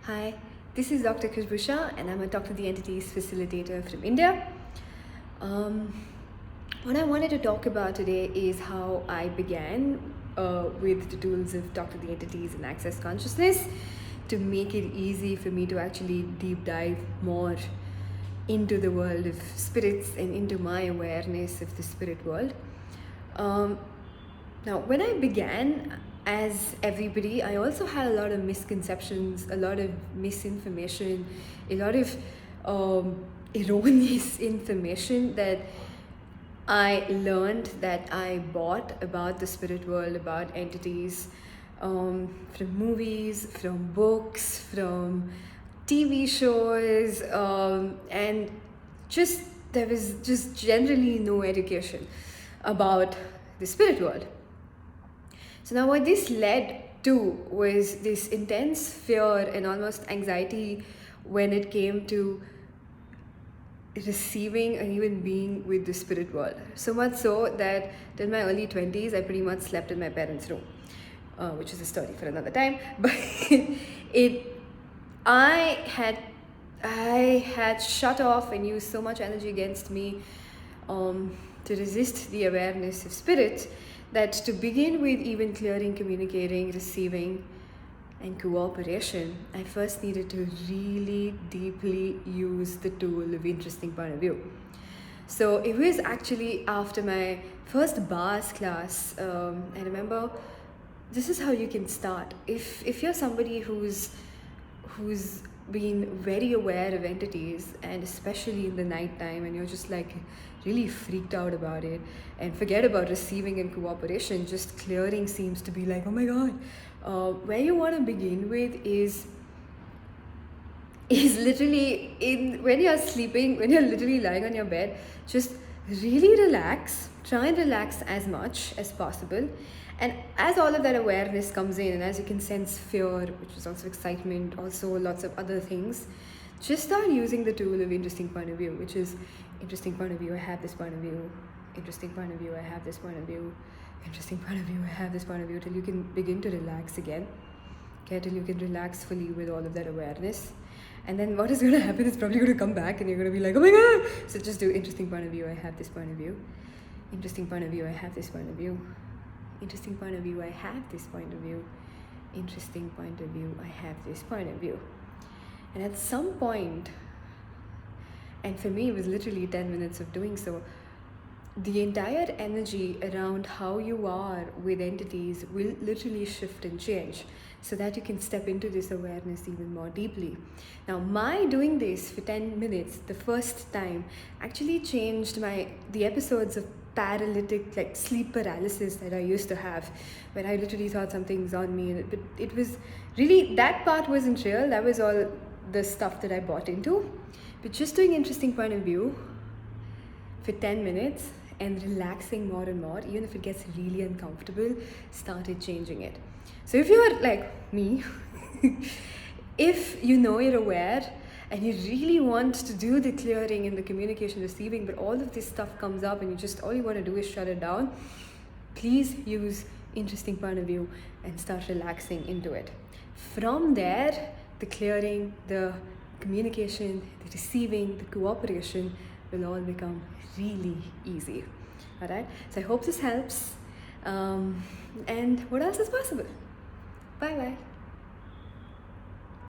Hi, this is Dr Khushboo Shah and I'm a Talk to the Entities facilitator from India. What I wanted to talk about today is how I began with the tools of Talk to the Entities and Access Consciousness to make it easy for me to actually deep dive more into the world of spirits and into my awareness of the spirit world. Now, when I began, as everybody, I also had a lot of misconceptions, a lot of misinformation, a lot of erroneous information that I learned, that I bought about the spirit world, about entities, from movies, from books, from TV shows, and just there was just generally no education about the spirit world. So now what this led to was this intense fear and almost anxiety when it came to receiving and even being with the spirit world. So much so that in my early 20s, I pretty much slept in my parents' room, which is a story for another time. But I had shut off and used so much energy against me to resist the awareness of spirit, that to begin with even clearing, communicating, receiving, and cooperation, I first needed to really deeply use the tool of interesting point of view. So it was actually after my first bars class, I remember this is how you can start. If you're somebody who's been very aware of entities, and especially in the night time, and you're just like really freaked out about it, and forget about receiving and cooperation, just clearing seems to be like, oh my god. Where you want to begin with is literally when you're sleeping, when you're literally lying on your bed, just really relax, try and relax as much as possible. And as all of that awareness comes in, and as you can sense fear, which is also excitement, also lots of other things, just start using the tool of interesting point of view, which is interesting point of view, I have this point of view, interesting point of view, I have this point of view, interesting point of view, I have this point of view, till you can begin to relax again. Okay, till you can relax fully with all of that awareness. And then what is going to happen is probably going to come back and you're going to be like, oh my god. So just do interesting point of view, I have this point of view, interesting point of view, I have this point of view, interesting point of view, I have this point of view, interesting point of view, I have this point of view. And at some point, and for me it was literally 10 minutes of doing so, the entire energy around how you are with entities will literally shift and change, so that you can step into this awareness even more deeply. Now, my doing this for 10 minutes the first time actually changed the episodes of paralytic, like sleep paralysis, that I used to have, where I literally thought something's on me. But it was really, that part wasn't real, that was all the stuff that I bought into. But just doing interesting point of view for 10 minutes and relaxing more and more, even if it gets really uncomfortable, started changing it. So if you're like me, if you know you're aware and you really want to do the clearing and the communication, receiving, but all of this stuff comes up and all you want to do is shut it down, please use interesting point of view and start relaxing into it. From there, the clearing, the communication, the receiving, the cooperation will all become really easy. All right, so I hope this helps. And what else is possible? Bye bye.